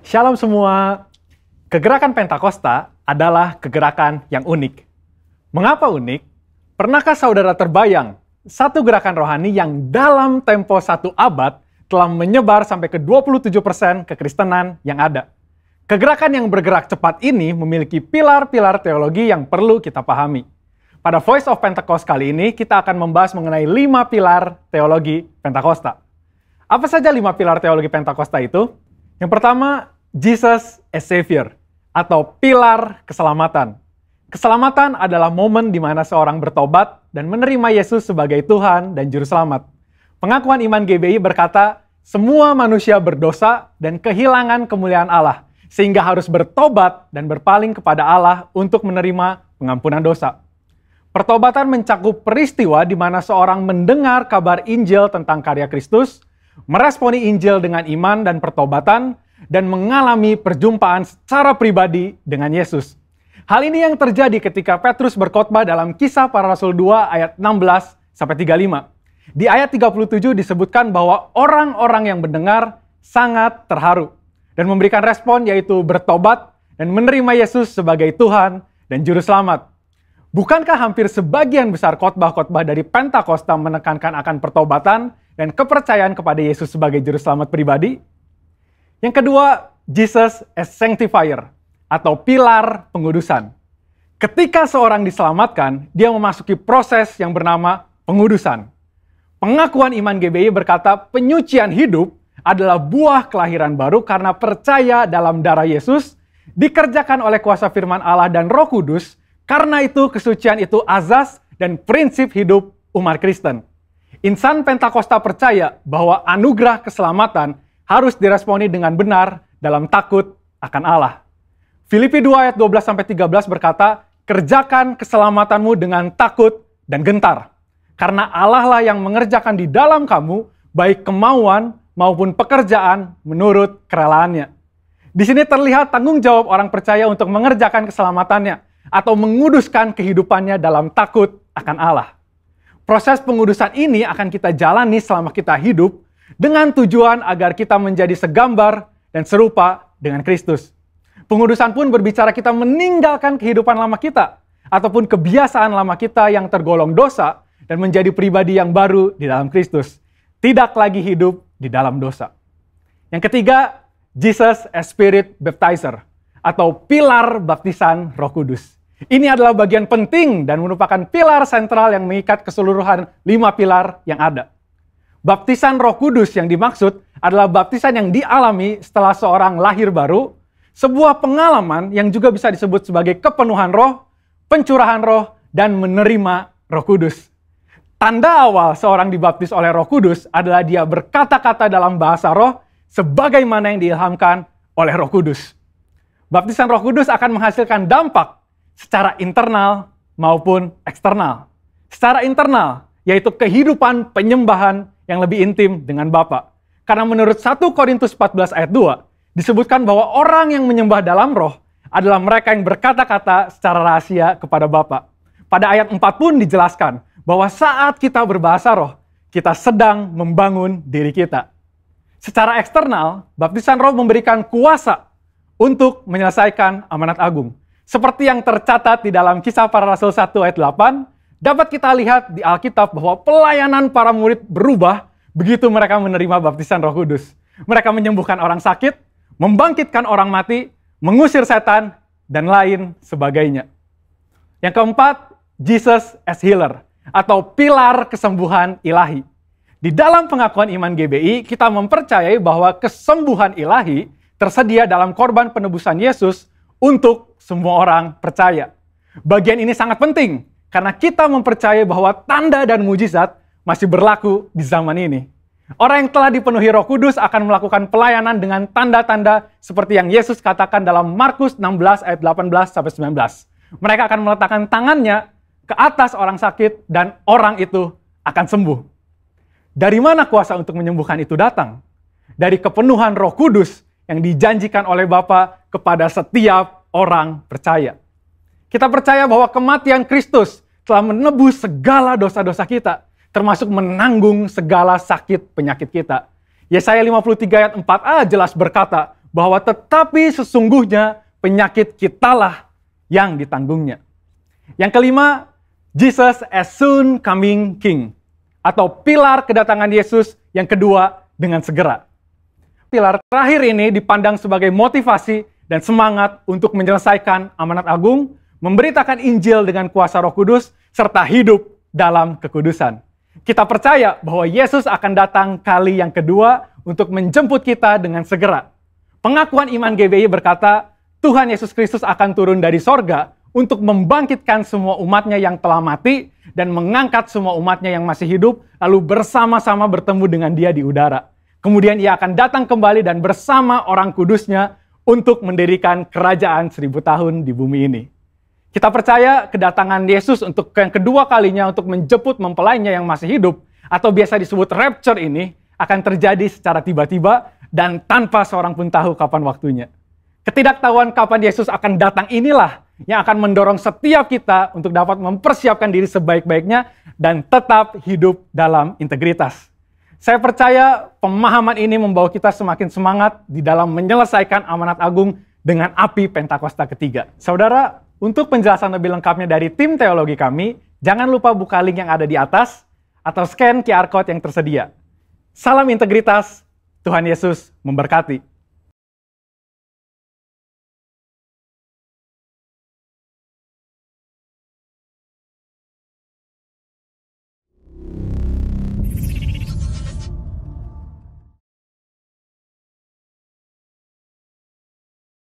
Shalom semua. Kegerakan Pentakosta adalah kegerakan yang unik. Mengapa unik? Pernahkah saudara terbayang satu gerakan rohani yang dalam tempo 1 abad telah menyebar sampai ke 27% kekristenan yang ada? Kegerakan yang bergerak cepat ini memiliki pilar-pilar teologi yang perlu kita pahami. Pada Voice of Pentecost kali ini, kita akan membahas mengenai 5 pilar teologi Pentakosta. Apa saja 5 pilar teologi Pentakosta itu? Yang pertama, Jesus as Savior, atau pilar keselamatan. Keselamatan adalah momen di mana seorang bertobat dan menerima Yesus sebagai Tuhan dan Juru Selamat. Pengakuan iman GBI berkata, semua manusia berdosa dan kehilangan kemuliaan Allah, sehingga harus bertobat dan berpaling kepada Allah untuk menerima pengampunan dosa. Pertobatan mencakup peristiwa di mana seorang mendengar kabar Injil tentang karya Kristus, meresponi Injil dengan iman dan pertobatan, dan mengalami perjumpaan secara pribadi dengan Yesus. Hal ini yang terjadi ketika Petrus berkhotbah dalam Kisah Para Rasul 2 ayat 16-35. Di ayat 37 disebutkan bahwa orang-orang yang mendengar sangat terharu dan memberikan respon yaitu bertobat dan menerima Yesus sebagai Tuhan dan Juru Selamat. Bukankah hampir sebagian besar khotbah-khotbah dari Pentakosta menekankan akan pertobatan dan kepercayaan kepada Yesus sebagai Juru Selamat pribadi? Yang kedua, Jesus as Sanctifier, atau pilar pengudusan. Ketika seorang diselamatkan, dia memasuki proses yang bernama pengudusan. Pengakuan iman GBI berkata, penyucian hidup adalah buah kelahiran baru karena percaya dalam darah Yesus, dikerjakan oleh kuasa firman Allah dan Roh Kudus, karena itu kesucian itu azas dan prinsip hidup umat Kristen. Insan Pentakosta percaya bahwa anugerah keselamatan harus diresponi dengan benar dalam takut akan Allah. Filipi 2 ayat 12-13 berkata, kerjakan keselamatanmu dengan takut dan gentar. Karena Allah lah yang mengerjakan di dalam kamu, baik kemauan maupun pekerjaan menurut kerelaannya. Di sini terlihat tanggung jawab orang percaya untuk mengerjakan keselamatannya, atau menguduskan kehidupannya dalam takut akan Allah. Proses pengudusan ini akan kita jalani selama kita hidup, dengan tujuan agar kita menjadi segambar dan serupa dengan Kristus. Pengudusan pun berbicara kita meninggalkan kehidupan lama kita, ataupun kebiasaan lama kita yang tergolong dosa, dan menjadi pribadi yang baru di dalam Kristus. Tidak lagi hidup di dalam dosa. Yang ketiga, Jesus as Spirit Baptizer, atau pilar baptisan Roh Kudus. Ini adalah bagian penting dan merupakan pilar sentral yang mengikat keseluruhan 5 pilar yang ada. Baptisan Roh Kudus yang dimaksud adalah baptisan yang dialami setelah seorang lahir baru, sebuah pengalaman yang juga bisa disebut sebagai kepenuhan roh, pencurahan roh, dan menerima Roh Kudus. Tanda awal seorang dibaptis oleh Roh Kudus adalah dia berkata-kata dalam bahasa roh sebagaimana yang diilhamkan oleh Roh Kudus. Baptisan Roh Kudus akan menghasilkan dampak secara internal maupun eksternal. Secara internal, yaitu kehidupan penyembahan yang lebih intim dengan Bapa. Karena menurut 1 Korintus 14 ayat 2, disebutkan bahwa orang yang menyembah dalam roh adalah mereka yang berkata-kata secara rahasia kepada Bapa. Pada ayat 4 pun dijelaskan bahwa saat kita berbahasa roh, kita sedang membangun diri kita. Secara eksternal, baptisan roh memberikan kuasa untuk menyelesaikan amanat agung. Seperti yang tercatat di dalam Kisah Para Rasul 1 ayat 8, dapat kita lihat di Alkitab bahwa pelayanan para murid berubah begitu mereka menerima baptisan Roh Kudus. Mereka menyembuhkan orang sakit, membangkitkan orang mati, mengusir setan, dan lain sebagainya. Yang keempat, Jesus as Healer, atau pilar kesembuhan ilahi. Di dalam pengakuan iman GBI, kita mempercayai bahwa kesembuhan ilahi tersedia dalam korban penebusan Yesus untuk semua orang percaya. Bagian ini sangat penting, karena kita mempercayai bahwa tanda dan mujizat masih berlaku di zaman ini. Orang yang telah dipenuhi Roh Kudus akan melakukan pelayanan dengan tanda-tanda seperti yang Yesus katakan dalam Markus 16 ayat 18-19. Mereka akan meletakkan tangannya ke atas orang sakit dan orang itu akan sembuh. Dari mana kuasa untuk menyembuhkan itu datang? Dari kepenuhan Roh Kudus yang dijanjikan oleh Bapa kepada setiap orang percaya. Kita percaya bahwa kematian Kristus telah menebus segala dosa-dosa kita, termasuk menanggung segala sakit penyakit kita. Yesaya 53 ayat 4a jelas berkata bahwa tetapi sesungguhnya penyakit kitalah yang ditanggungnya. Yang kelima, Jesus as soon coming King, atau pilar kedatangan Yesus yang kedua dengan segera. Pilar terakhir ini dipandang sebagai motivasi dan semangat untuk menyelesaikan amanat agung, memberitakan Injil dengan kuasa Roh Kudus, serta hidup dalam kekudusan. Kita percaya bahwa Yesus akan datang kali yang kedua untuk menjemput kita dengan segera. Pengakuan iman GBI berkata, Tuhan Yesus Kristus akan turun dari sorga untuk membangkitkan semua umatnya yang telah mati dan mengangkat semua umatnya yang masih hidup, lalu bersama-sama bertemu dengan Dia di udara. Kemudian Ia akan datang kembali dan bersama orang kudusnya untuk mendirikan kerajaan 1000 tahun di bumi ini. Kita percaya kedatangan Yesus untuk yang kedua kalinya untuk menjemput mempelainya yang masih hidup, atau biasa disebut rapture ini, akan terjadi secara tiba-tiba dan tanpa seorang pun tahu kapan waktunya. Ketidaktahuan kapan Yesus akan datang inilah yang akan mendorong setiap kita untuk dapat mempersiapkan diri sebaik-baiknya dan tetap hidup dalam integritas. Saya percaya pemahaman ini membawa kita semakin semangat di dalam menyelesaikan amanat agung dengan api Pentakosta ketiga. Saudara, untuk penjelasan lebih lengkapnya dari tim teologi kami, jangan lupa buka link yang ada di atas atau scan QR Code yang tersedia. Salam integritas, Tuhan Yesus memberkati.